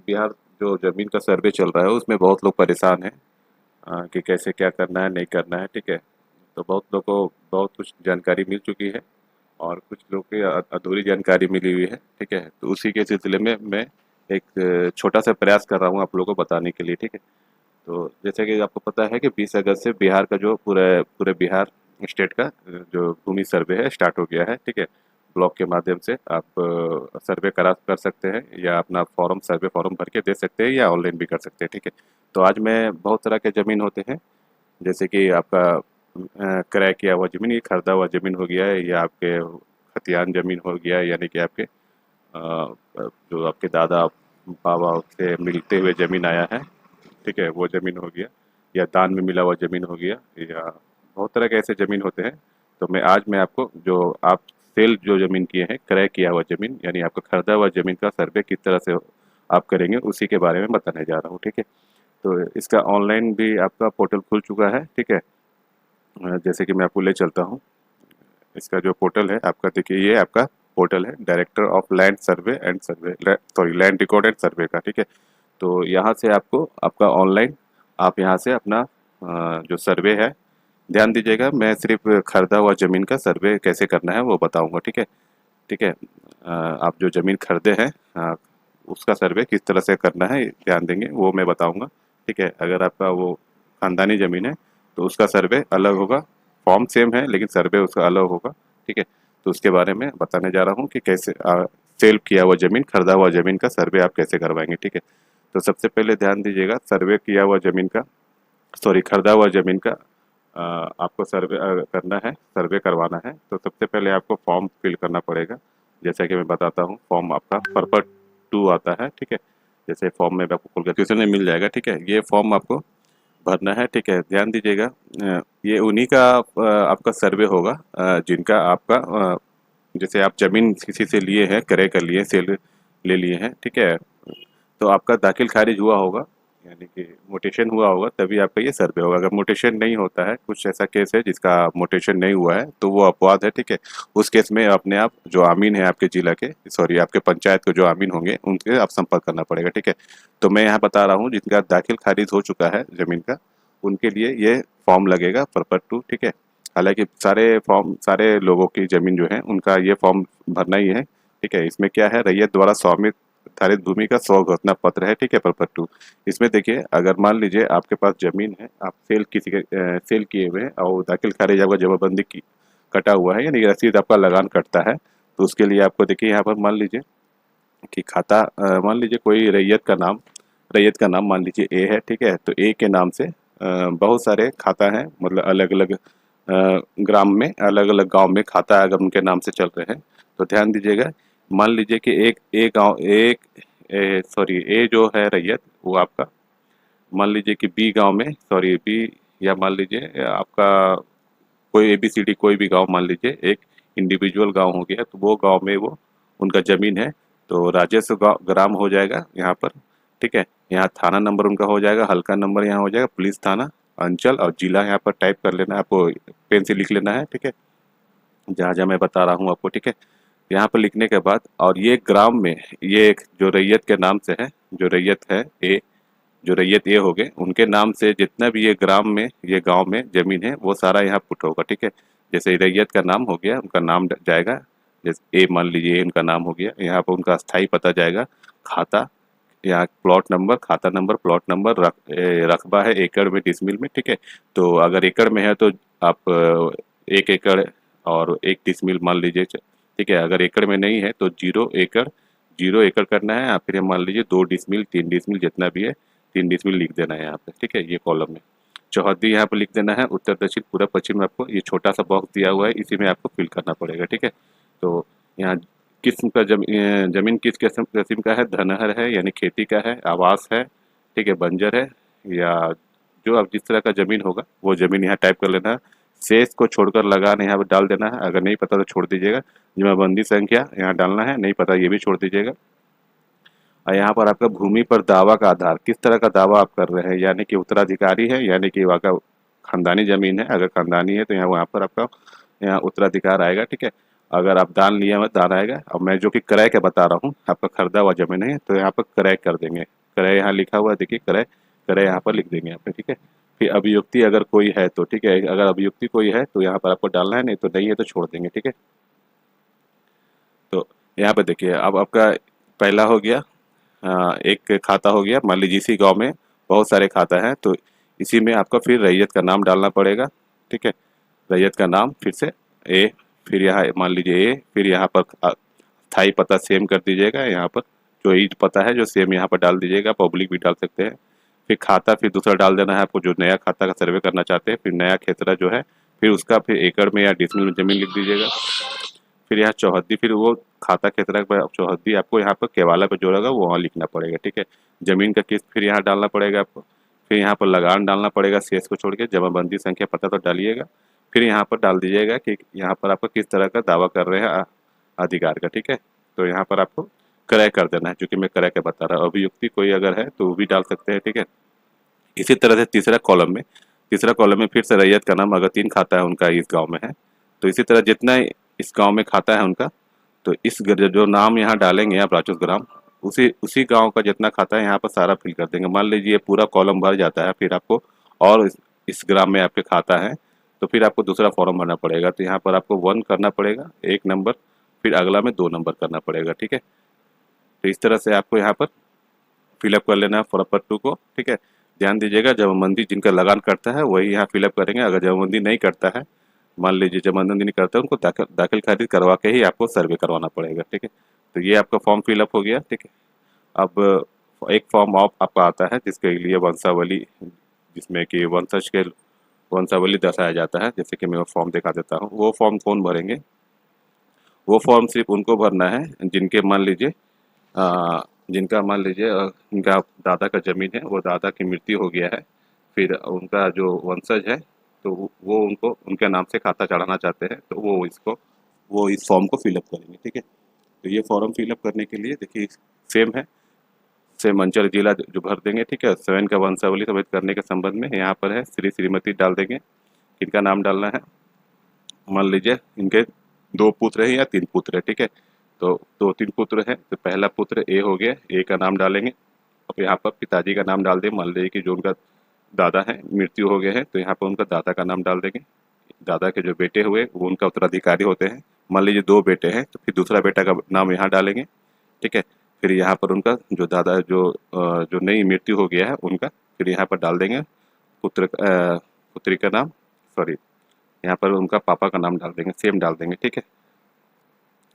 बिहार जो ज़मीन का सर्वे चल रहा है उसमें बहुत लोग परेशान हैं कि कैसे क्या करना है नहीं करना है, ठीक है। तो बहुत लोग को बहुत कुछ जानकारी मिल चुकी है और कुछ लोग की अधूरी जानकारी मिली हुई है, ठीक है। तो उसी के सिलसिले में मैं एक छोटा सा प्रयास कर रहा हूँ आप लोगों को बताने के लिए, ठीक है। तो जैसे कि आपको पता है कि 20 अगस्त से बिहार का जो पूरे पूरे बिहार स्टेट का जो भूमि सर्वे है स्टार्ट हो गया है, ठीक है। ब्लॉक के माध्यम से आप सर्वे करा कर सकते हैं या अपना फॉर्म सर्वे फॉर्म भर के दे सकते हैं या ऑनलाइन भी कर सकते हैं, ठीक है। तो आज मैं बहुत तरह के ज़मीन होते हैं, जैसे कि आपका क्रय किया हुआ ज़मीन, ये खरीदा हुआ ज़मीन हो गया है, या आपके खतियान ज़मीन हो गया है, यानी कि आपके जो आपके दादा बाबा से मिलते हुए ज़मीन आया है, ठीक है, वो ज़मीन हो गया, या दान में मिला हुआ ज़मीन हो गया, या बहुत तरह के ऐसे ज़मीन होते हैं। तो मैं आपको जो आप सेल जो ज़मीन किए हैं, क्रय किया हुआ ज़मीन यानी आपका खरीदा हुआ ज़मीन का सर्वे किस तरह से आप करेंगे उसी के बारे में बताने जा रहा हूँ, ठीक है। तो इसका ऑनलाइन भी आपका पोर्टल खुल चुका है, ठीक है। जैसे कि मैं आपको ले चलता हूँ, इसका जो पोर्टल है आपका, देखिए ये आपका पोर्टल है director of land survey and survey, sorry land record and सर्वे का, ठीक है। तो यहाँ से आपको आपका ऑनलाइन आप यहाँ से अपना जो सर्वे है, ध्यान दीजिएगा मैं सिर्फ खरीदा हुआ ज़मीन का सर्वे कैसे करना है वो बताऊंगा, ठीक है। ठीक है। आप जो ज़मीन खरीदे हैं उसका सर्वे किस तरह से करना है ध्यान देंगे वो मैं बताऊंगा, ठीक है। अगर आपका वो खानदानी ज़मीन है तो उसका सर्वे अलग होगा, फॉर्म सेम है लेकिन सर्वे उसका अलग होगा, ठीक है। तो उसके बारे में बताने जा रहा हूँ कि कैसे सेल किया हुआ ज़मीन खरीदा हुआ ज़मीन का सर्वे आप कैसे करवाएंगे, ठीक है। तो सबसे पहले ध्यान दीजिएगा, सर्वे किया हुआ ज़मीन का, सॉरी खरीदा हुआ ज़मीन का आपको सर्वे करना है, सर्वे करवाना है तो सबसे पहले आपको फॉर्म फिल करना पड़ेगा। जैसा कि मैं बताता हूँ, फॉर्म आपका पर्पट 2 आता है, ठीक है। जैसे फॉर्म में आपको कैलकुलेशन में मिल जाएगा, ठीक है। ये फॉर्म आपको भरना है, ठीक है। ध्यान दीजिएगा, ये उन्हीं का आपका सर्वे होगा जिनका आपका जैसे आप ज़मीन किसी से लिए हैं, क्रय कर लिए, सेल ले लिए हैं, ठीक है। तो आपका दाखिल खारिज हुआ होगा, यानी कि मोटेशन हुआ होगा तभी आपका ये सर्वे होगा। अगर मोटेशन नहीं होता है, कुछ ऐसा केस है जिसका मोटेशन नहीं हुआ है तो वो अपवाद है, ठीक है। उस केस में अपने आप जो आमीन है आपके जिला के, सॉरी आपके पंचायत के जो आमीन होंगे उनके आप संपर्क करना पड़ेगा, ठीक है। तो मैं यहाँ बता रहा हूँ जिनका दाखिल खारिज हो चुका है ज़मीन का, उनके लिए ये फॉर्म लगेगा पर्पट 2, ठीक है। हालांकि सारे लोगों की ज़मीन जो है उनका ये फॉर्म भरना ही है, ठीक है। इसमें क्या है, रैयत द्वारा स्वामित्व निर्धारित भूमि का स्व घोषणा पत्र है, ठीक है, पर्पट 2। इसमें देखिए, अगर मान लीजिए आपके पास जमीन है, आप सेल किए हुए हैं और दाखिल खारिज आपका जमाबंदी की कटा हुआ है, यानी रसीद आपका लगान कटता है, तो उसके लिए आपको देखिए यहाँ पर मान लीजिए कि खाता मान लीजिए कोई रैयत का नाम मान लीजिए ए है, ठीक है। तो ए के नाम से बहुत सारे खाता हैं, मतलब अलग अलग ग्राम में, अलग अलग गांव में खाता अगर उनके नाम से चल रहे हैं तो ध्यान दीजिएगा, मान लीजिए कि एक ए गांव एक सॉरी ए जो है रैयत वो आपका, मान लीजिए कि बी गांव में, सॉरी बी, या मान लीजिए आपका कोई ABCD कोई भी गांव मान लीजिए एक इंडिविजुअल गांव हो गया, तो वो गांव में वो उनका ज़मीन है, तो राजस्व ग्राम हो जाएगा यहाँ पर, ठीक है। यहाँ थाना नंबर उनका हो जाएगा, हल्का नंबर यहाँ हो जाएगा, पुलिस थाना, अंचल और जिला यहाँ पर टाइप कर लेना है आपको, पेन से लिख लेना है, ठीक है, जहाँ जहाँ मैं बता रहा हूँ आपको, ठीक है। यहाँ पर लिखने के बाद, और ये ग्राम में ये एक जो रैयत के नाम से है, जो रैयत है ए, जो रैयत ये हो गए उनके नाम से जितना भी ये ग्राम में ये गांव में ज़मीन है वो सारा यहाँ पुट होगा, ठीक है। जैसे रैयत का नाम हो गया, उनका नाम जाएगा, जैसे ए मान लीजिए उनका नाम हो गया, यहाँ पर उनका स्थायी पता जाएगा, खाता, यहाँ प्लॉट नंबर, खाता नंबर, प्लॉट नंबर, रकबा है एकड़ में डिसमिल में, ठीक है। तो अगर एकड़ में है तो आप 1 एकड़ और 1 डिसमिल मान लीजिए, ठीक है। अगर एकड़ में नहीं है तो 0 एकड़ करना है, या फिर मान लीजिए 2 डिसमिल 3 डिसमिल जितना भी है 3 डिसमिल लिख देना है यहाँ पे, ठीक है, ये कॉलम में। चौहद्दी यहाँ पे लिख देना है, उत्तर दक्षिण पूर्व पश्चिम में आपको ये छोटा सा बॉक्स दिया हुआ है, इसी में आपको फिल करना पड़ेगा, ठीक है। तो यहाँ किस्म का जमीन किस किस्म का है, धनहर है यानी खेती का है, आवास है, ठीक है, बंजर है, या जो अब जिस तरह का ज़मीन होगा वो ज़मीन यहाँ टाइप कर लेना है। शेष को छोड़कर लगान यहाँ पर डाल देना है, अगर नहीं पता तो छोड़ दीजिएगा। जमाबंदी संख्या यहाँ डालना है, नहीं पता ये भी छोड़ दीजिएगा। और यहाँ पर आपका भूमि पर दावा का आधार, किस तरह का दावा आप कर रहे हैं, यानी कि उत्तराधिकारी है, यानी कि आपका खानदानी ज़मीन है, अगर खानदानी है तो यहाँ वहाँ पर आपका यहाँ उत्तराधिकार आएगा, ठीक है। अगर आप दान लिए हुए दान आएगा। अब मैं जो कि क्रय का बता रहा हूँ, आपका खरीदा हुआ जमीन है तो यहाँ पर क्रय कर देंगे। क्रय यहाँ लिखा हुआ है, देखिए क्रय, क्रय यहाँ पर लिख देंगे यहाँ पे, ठीक है। फिर अभियुक्ति अगर कोई है तो ठीक है, अगर अभियुक्ति कोई है तो यहाँ पर आपको डालना है, नहीं तो नहीं है तो छोड़ देंगे, ठीक है। तो यहाँ पे देखिए अब आपका पहला हो गया, एक खाता हो गया। मान लीजिए इसी गांव में बहुत सारे खाता हैं, तो इसी में आपका फिर रैयत का नाम डालना पड़ेगा, ठीक है। रैयत का नाम फिर से ए, फिर यहाँ मान लीजिए ए, फिर यहाँ पर स्थायी पता सेम कर दीजिएगा। यहाँ पर जो ईद पता है जो सेम यहाँ पर डाल दीजिएगा, पब्लिक भी डाल सकते हैं। फिर खाता फिर दूसरा डाल देना है आपको, जो नया खाता का सर्वे करना चाहते हैं। फिर नया खेतरा जो है फिर उसका फिर एकड़ में या डिसमिल में जमीन लिख दीजिएगा। फिर यहाँ चौहद्दी, फिर वो खाता खेतरा पर चौहद्दी आपको यहाँ पर केवाला पे जो रहेगा वो वहाँ लिखना पड़ेगा, ठीक है। जमीन का किस्त फिर यहाँ डालना पड़ेगा आपको। फिर यहाँ पर लगान डालना पड़ेगा शेष को छोड़ के, जमाबंदी संख्या पता तो डालिएगा। फिर यहाँ पर डाल दीजिएगा कि यहाँ पर आपको किस तरह का दावा कर रहे हैं अधिकार का, ठीक है। तो यहाँ पर आपको क्रय कर देना है, जो कि मैं क्रय का बता रहा हूँ। अभियुक्ति कोई अगर है तो वो भी डाल सकते हैं, ठीक है। इसी तरह से तीसरा कॉलम में फिर से रैयत का नाम, अगर 3 खाता है उनका इस गांव में है तो इसी तरह जितना इस गांव में खाता है उनका, तो इस जो नाम यहाँ डालेंगे आप राजस्व ग्राम, उसी उसी गांव का जितना खाता है यहाँ पर सारा फिल कर देंगे। मान लीजिए पूरा कॉलम भर जाता है, फिर आपको और इस ग्राम में आपके खाता है तो फिर आपको दूसरा फॉर्म भरना पड़ेगा। तो यहाँ पर आपको 1 करना पड़ेगा, 1 नंबर, फिर अगला में 2 नंबर करना पड़ेगा, ठीक है। तो इस तरह से आपको यहाँ पर फिलअप कर लेना है प्रॉपर 2 को, ठीक है। ध्यान दीजिएगा जमाबंदी जिनका लगान करता है वही यहाँ फिलअप करेंगे। अगर जमाबंदी नहीं करता है, मान लीजिए जमाबंदी नहीं करता है, उनको दाखिल खारिज करवा के ही आपको सर्वे करवाना पड़ेगा, ठीक है। तो ये आपका फॉर्म फिलअप हो गया, ठीक है। अब एक फॉर्म ऑफ आपका आता है जिसके लिए वंशावली, जिसमें कि वंशावली दर्शाया जाता है। जैसे कि मैं वो फॉर्म दिखा देता हूँ। वो फॉर्म कौन भरेंगे? वो फॉर्म सिर्फ उनको भरना है जिनके मान लीजिए जिनका मान लीजिए उनका दादा का ज़मीन है, वो दादा की मृत्यु हो गया है, फिर उनका जो वंशज है तो वो उनको उनके नाम से खाता चढ़ाना चाहते हैं, तो वो इस फॉर्म को फिलअप करेंगे, ठीक है। तो ये फॉर्म फिलअप करने के लिए देखिए सेम है, सेम अंचल जिला जो भर देंगे, ठीक है। स्वयं का वंशावली समेत करने के संबंध में यहाँ पर है श्री श्रीमती डाल देंगे, किनका नाम डालना है। मान लीजिए इनके 2 पुत्र हैं या 3 पुत्र है, ठीक है। तो 2-3 पुत्र हैं, तो पहला पुत्र ए हो गया, ए का नाम डालेंगे। अब यहाँ पर पिताजी का नाम डाल दें। मान लीजिए कि जो उनका दादा है मृत्यु हो गए हैं, तो यहाँ पर उनका दादा का नाम डाल देंगे। दादा के जो बेटे हुए वो उनका उत्तराधिकारी होते हैं। मान लीजिए 2 बेटे हैं तो फिर दूसरा बेटा का नाम यहाँ डालेंगे, ठीक है। फिर यहाँ पर उनका जो दादा जो नई मृत्यु हो गया है उनका फिर यहाँ पर डाल देंगे पुत्री का नाम, सॉरी, यहाँ पर उनका पापा का नाम डाल देंगे, सेम डाल देंगे, ठीक है।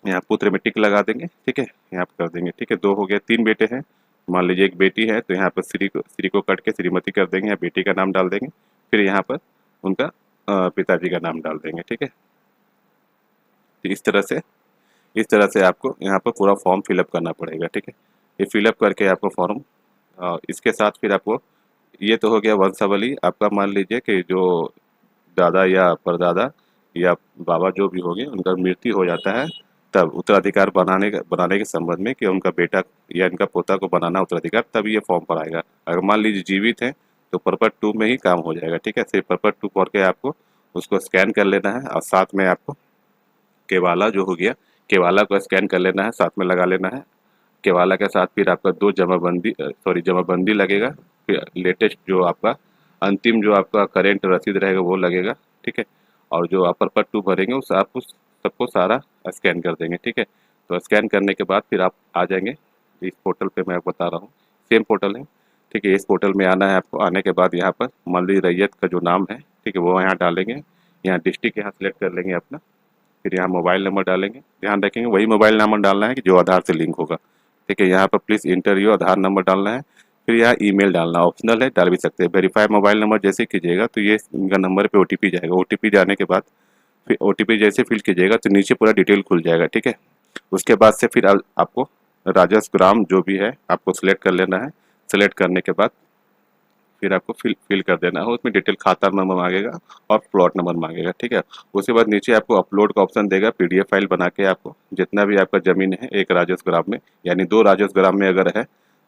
यहाँ पुत्र में टिक लगा देंगे, ठीक है, यहाँ पर कर देंगे, ठीक है। 2 हो गया। 3 बेटे हैं, मान लीजिए एक बेटी है तो यहाँ पर श्री को कट के श्रीमती कर देंगे, या बेटी का नाम डाल देंगे। फिर यहाँ पर उनका पिताजी का नाम डाल देंगे, ठीक है। तो इस तरह से आपको यहाँ पर पूरा फॉर्म फिलअप करना पड़ेगा, ठीक है। ये फिलअप करके आपको फॉर्म इसके साथ फिर आपको, ये तो हो गया वंशावली आपका। मान लीजिए कि जो दादा या परदादा या बाबा जो भी होंगे उनका मृत्यु हो जाता है, तब उत्तराधिकार बनाने के संबंध में कि उनका बेटा या इनका पोता को बनाना उत्तराधिकार, तब ये फॉर्म पर आएगा। अगर मान लीजिए जीवित हैं तो पर्पट 2 में ही काम हो जाएगा, ठीक है। सिर्फ पर्पट 2 पढ़ के आपको उसको स्कैन कर लेना है, और साथ में आपको केवाला जो हो गया, केवाला को स्कैन कर लेना है, साथ में लगा लेना है। केवाला के साथ फिर आपका 2 जमाबंदी लगेगा। फिर लेटेस्ट जो आपका अंतिम जो आपका करेंट रसीद रहेगा वो लगेगा, ठीक है। और जो अपर पर 2 भरेंगे उस आप उस सबको सारा स्कैन कर देंगे, ठीक है। तो स्कैन करने के बाद फिर आप आ जाएंगे इस पोर्टल पे, मैं बता रहा हूँ सेम पोर्टल है, ठीक है। इस पोर्टल में आना है आपको। आने के बाद यहाँ पर मान लीजिए रैयत का जो नाम है, ठीक है, वो यहाँ डालेंगे। यहाँ डिस्ट्रिक्ट यहाँ सेलेक्ट कर लेंगे अपना। फिर यहाँ मोबाइल नंबर डालेंगे। ध्यान रखेंगे वही मोबाइल नंबर डालना है कि जो आधार से लिंक होगा, ठीक है। यहाँ पर please inter your Aadhaar number डालना है। फिर यहाँ ईमेल डालना ऑप्शनल है, डाल भी सकते हैं। वेरीफाई मोबाइल नंबर जैसे कीजिएगा तो ये इनका नंबर पे ओटीपी जाएगा। ओटीपी जाने के बाद फिर ओटीपी जैसे फिल कीजिएगा तो नीचे पूरा डिटेल खुल जाएगा, ठीक है। उसके बाद से फिर आपको राजस्व ग्राम जो भी है आपको सिलेक्ट कर लेना है। सिलेक्ट करने के बाद फिर आपको फिल कर देना है। उसमें डिटेल खाता नंबर मांगेगा और प्लॉट नंबर मांगेगा, ठीक है। उसके बाद नीचे आपको अपलोड का ऑप्शन देगा। पीडीएफ फाइल बना के आपको जितना भी आपका ज़मीन है एक राजस्व ग्राम में, यानी 2 राजस्व ग्राम में अगर है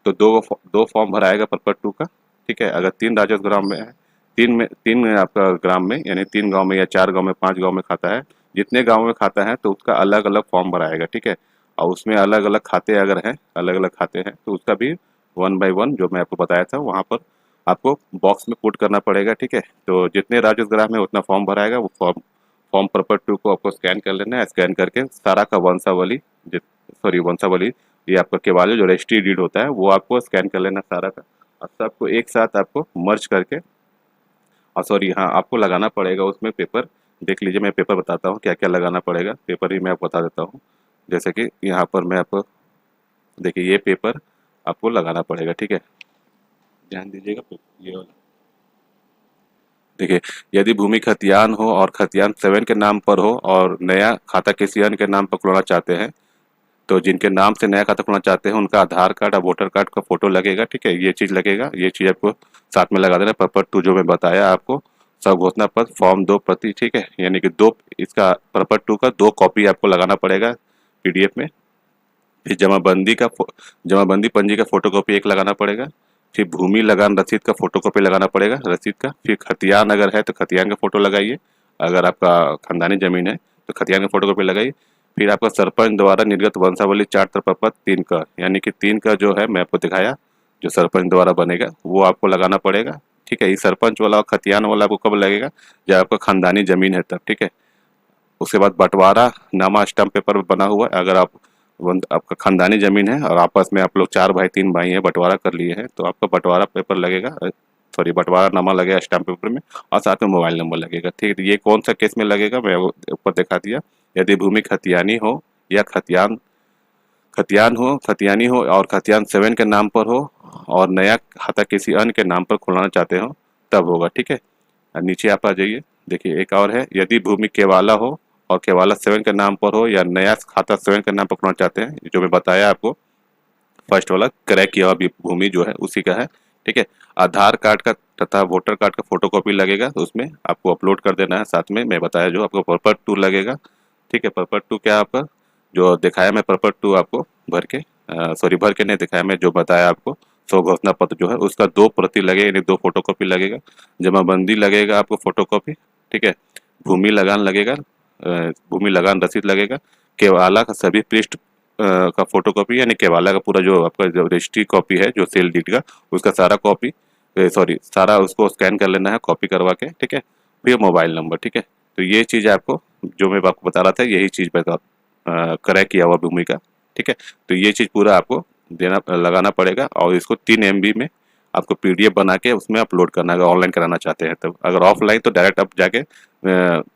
तो दो फॉर्म भराएगा पर्पट 2 का, ठीक है। अगर 3 राजस्व ग्राम में है, 3 में आपका ग्राम में, यानी 3 गांव में या 4 गांव में 5 गांव में खाता है, जितने गाँव में खाता है तो उसका अलग अलग फॉर्म भराएगा, ठीक है। और उसमें अलग अलग खाते अगर हैं, अलग अलग खाते हैं तो उसका भी 1 बाय 1 जो मैं आपको बताया था वहाँ पर आपको बॉक्स में पुट करना पड़ेगा, ठीक है। तो जितने राज्य उस ग्राम में उतना फॉर्म भराएगा, वो फॉर्म फॉर्म पर्पट 2 को आपको स्कैन कर लेना है। स्कैन करके सारा का वंशावली, सॉरी वंशावली, ये आपका केवाले जो रजिस्ट्री डीड होता है वो आपको स्कैन कर लेना सारा का, और सबको एक साथ आपको मर्ज करके, और सॉरी हाँ, आपको लगाना पड़ेगा उसमें पेपर। देख लीजिए, मैं पेपर बताता हूँ क्या क्या लगाना पड़ेगा, पेपर ही मैं आपको बता देता हूँ। जैसे कि यहाँ पर मैं आपको, देखिए ये पेपर आपको लगाना पड़ेगा, ठीक है। ध्यान दीजिएगा, ये वाला देखिए, यदि भूमि खतियान हो और खतियान 7 के नाम पर हो और नया खाता किसी अन्य के नाम पर खुलवाना चाहते हैं, तो जिनके नाम से नया खाता खुलना चाहते हैं उनका आधार कार्ड और वोटर कार्ड का फोटो लगेगा, ठीक है। ये चीज़ लगेगा, ये चीज़ आपको साथ में लगा देना। पर्पट 2 जो मैं बताया आपको, सब घोषणा पत्र फॉर्म 2 प्रति, ठीक है। यानी कि दो, इसका पर्पट 2 का 2 कॉपी आपको लगाना पड़ेगा पीडीएफ में। फिर जमाबंदी पंजी का फोटोकॉपी एक लगाना पड़ेगा। फिर भूमि लगान रसीद का फोटोकॉपी लगाना पड़ेगा रसीद का। फिर खतियान अगर है तो खतियान का फोटो लगाइए, अगर आपका खानदानी जमीन है तो खतियान का फोटोकॉपी लगाइए। फिर आपका सरपंच द्वारा निर्गत वंशावली चार्ट प्रपत्र 3 का, यानी कि 3 का जो है मैं आपको दिखाया, जो सरपंच द्वारा बनेगा वो आपको लगाना पड़ेगा, ठीक है। ये सरपंच वाला और खतियान वाला आपको कब लगेगा, जब आपका खानदानी जमीन है तब, ठीक है। उसके बाद बंटवारा नामा स्टाम्प पेपर बना हुआ है, अगर आप आपका खानदानी जमीन है और आपस में आप लोग 4 भाई 3 भाई हैं, बंटवारा कर लिए हैं, तो आपका बंटवारा पेपर लगेगा, सॉरी बंटवारा नामा लगेगा स्टाम्प पेपर में, और साथ में मोबाइल नंबर लगेगा, ठीक है। ये कौन सा केस में लगेगा मैं वो ऊपर दिखा दिया। यदि भूमि खतियानी हो या खतियान खतियानी हो और खतियान 7 के नाम पर हो और नया खाता किसी अन्य के नाम पर खुलाना चाहते हो, तब होगा, ठीक है। नीचे आप आ जाइए, देखिए एक और है, यदि भूमि केवाला हो और केवाला 7 के नाम पर हो या नया खाता 7 के नाम पर खुलवाना चाहते हैं, जो मैं बताया आपको फर्स्ट वाला क्रय किया हुआ भूमि जो है उसी का है, ठीक है। आधार कार्ड का तथा वोटर कार्ड का फोटोकॉपी लगेगा, तो उसमें आपको अपलोड कर देना है। साथ में मैं बताया जो आपको पर्पट 2 लगेगा, ठीक है। पर्पट 2 क्या आपका, जो दिखाया मैं पर्पट 2 आपको भर के, सॉरी भर के नहीं दिखाया, मैं जो बताया आपको स्व घोषणा पत्र जो है उसका 2 प्रति लगेगा, यानी 2 फोटोकॉपी लगेगा। जमाबंदी लगेगा आपको फोटोकॉपी, ठीक है। भूमि लगान लगेगा, भूमि लगान रसीद लगेगा। केवाला का सभी पृष्ठ का फोटोकॉपी, यानी केवाला का पूरा जो आपका जो रजिस्ट्री कॉपी है जो सेल डीड का, उसका सारा कॉपी, सॉरी सारा उसको स्कैन कर लेना है कॉपी करवा के, ठीक है। फिर मोबाइल नंबर, ठीक है। तो ये चीज़ आपको, जो मैं आपको बता रहा था यही चीज़ बता, क्रय किया हुआ भूमि का, ठीक है। तो ये चीज़ पूरा आपको देना लगाना पड़ेगा, और इसको 3 MB में आपको पीडीएफ बना के उसमें अपलोड करना है, अगर ऑनलाइन कराना चाहते हैं तब। अगर ऑफलाइन तो डायरेक्ट आप जाके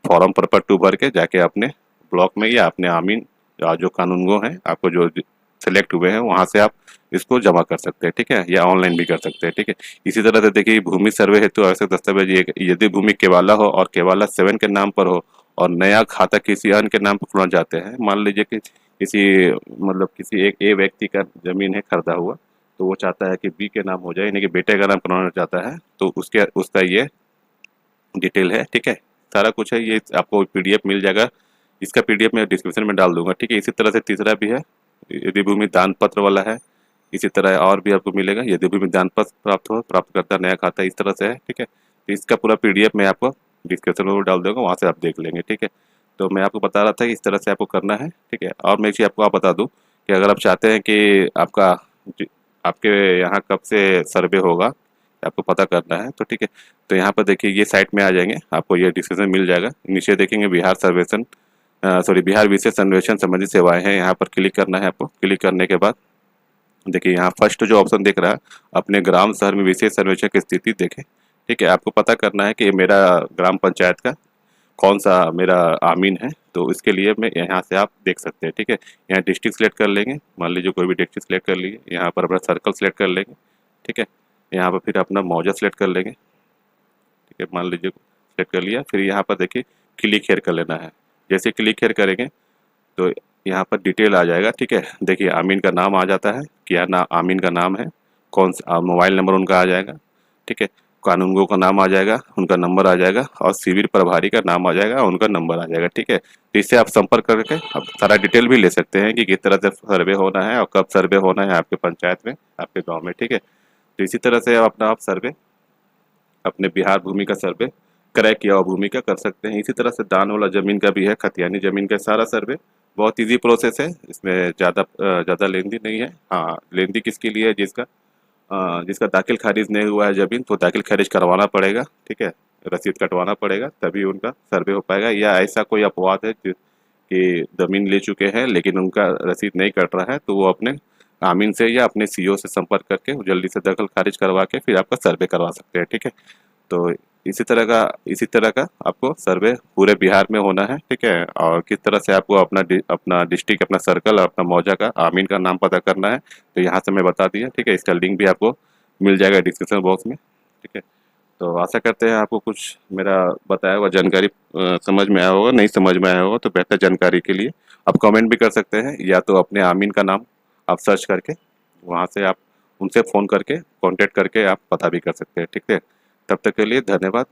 फॉर्म पर्पट 2 भर के जाके अपने ब्लॉक में या अपने आमीन या जो कानूनगो हैं आपको जो सेलेक्ट हुए हैं वहाँ से आप इसको जमा कर सकते हैं, ठीक है, या ऑनलाइन भी कर सकते हैं, ठीक है। इसी तरह से देखिए, भूमि सर्वे हेतु आवश्यक दस्तावेज यदि भूमि केवाला हो और केवाला 7 के नाम पर हो और नया खाता किसी अन्य के नाम पर खुलना चाहते हैं, मान लीजिए कि किसी, मतलब किसी एक ए व्यक्ति का जमीन है खरीदा हुआ, तो वो चाहता है कि बी के नाम हो जाए, यानी कि बेटे का नाम करवाना चाहता है, तो उसके उसका ये डिटेल है, ठीक है। सारा कुछ है, ये आपको पीडीएफ मिल जाएगा, इसका पीडीएफ मैं डिस्क्रिप्शन में डाल दूंगा, ठीक है। इसी तरह से तीसरा भी है, यदि भूमि दान पत्र वाला है, इसी तरह और भी आपको मिलेगा। यदि भूमि दान पत्र प्राप्त करता नया खाता, इस तरह से है, ठीक है। तो इसका पूरा पीडीएफ मैं आपको डिस्क्रिप्शन में डाल दूंगा, वहाँ से आप देख लेंगे, ठीक है। तो मैं आपको बता रहा था कि इस तरह से आपको करना है, ठीक है। और मैं एक चीज़ आपको बता दूँ कि अगर आप चाहते हैं कि आपके यहाँ कब से सर्वे होगा, आपको पता करना है, तो ठीक है। तो यहाँ पर देखिए, ये साइट में आ जाएंगे, आपको ये डिस्क्रिप्शन मिल जाएगा। नीचे देखेंगे बिहार सर्वेक्षण, सॉरी बिहार विशेष सर्वेक्षण संबंधित सेवाएं हैं, यहाँ पर क्लिक करना है आपको। क्लिक करने के बाद देखिए, यहाँ फर्स्ट जो ऑप्शन दिख रहा है, अपने ग्राम शहर में विशेष सर्वेक्षण की स्थिति देखें, ठीक है। आपको पता करना है कि मेरा ग्राम पंचायत का कौन सा मेरा आमीन है, तो इसके लिए मैं यहाँ से आप देख सकते हैं, ठीक है। यहाँ डिस्ट्रिक्ट सेलेक्ट कर लेंगे, मान लीजिए कोई भी डिस्ट्रिक्ट सेलेक्ट कर लीजिए, यहाँ पर अपना सर्कल सेलेक्ट कर लेंगे, ठीक है। यहाँ पर फिर अपना मौजा सेलेक्ट कर लेंगे, ठीक है, मान लीजिए सेलेक्ट कर लिया। फिर यहाँ पर देखिए क्लिक हेयर कर लेना है। जैसे क्लिक हेयर करेंगे तो यहाँ पर डिटेल आ जाएगा, ठीक है। देखिए आमीन का नाम आ जाता है, क्या ना आमीन का नाम है, कौन सा मोबाइल नंबर उनका आ जाएगा, ठीक है। कानूनगो का नाम आ जाएगा, उनका नंबर आ जाएगा, और शिविर प्रभारी का नाम आ जाएगा, उनका नंबर आ जाएगा, ठीक है। तो इससे आप संपर्क करके आप सारा डिटेल भी ले सकते हैं कि किस तरह से सर्वे होना है और कब सर्वे होना है आपके पंचायत में, आपके गाँव में, ठीक है। तो इसी तरह से अपना आप सर्वे, अपने बिहार भूमि का सर्वे क्रय किया हुआ भूमि का कर सकते हैं। इसी तरह से दान वाला ज़मीन का भी है, खतियानी ज़मीन का सारा सर्वे बहुत ईज़ी प्रोसेस है, इसमें ज़्यादा लेंदी नहीं है। हाँ, लेंदी किसके लिए है? जिसका दाखिल खारिज नहीं हुआ है ज़मीन, तो दाखिल खारिज करवाना पड़ेगा, ठीक है? रसीद कटवाना पड़ेगा, तभी उनका सर्वे हो पाएगा। या ऐसा कोई अपवाद है कि ज़मीन ले चुके हैं लेकिन उनका रसीद नहीं कट रहा है, तो वो अपने आमीन से या अपने सीईओ से संपर्क करके जल्दी से दखल खारिज करवा के फिर आपका सर्वे करवा सकते हैं, ठीक है? तो इसी तरह का आपको सर्वे पूरे बिहार में होना है, ठीक है? और किस तरह से आपको अपना डिस्ट्रिक्ट, अपना सर्कल और अपना मौजा का आमीन का नाम पता करना है, तो यहाँ से मैं बता दिया, ठीक है? इसका लिंक भी आपको मिल जाएगा डिस्क्रिप्शन बॉक्स में, ठीक है? तो आशा करते हैं आपको कुछ मेरा बताया हुआ जानकारी समझ में आया होगा। नहीं समझ में आया होगा तो बेहतर जानकारी के लिए आप कमेंट भी कर सकते हैं, या तो अपने आमीन का नाम आप सर्च करके वहाँ से आप उनसे फ़ोन करके कांटेक्ट करके आप पता भी कर सकते हैं, ठीक है? तब तक के लिए धन्यवाद।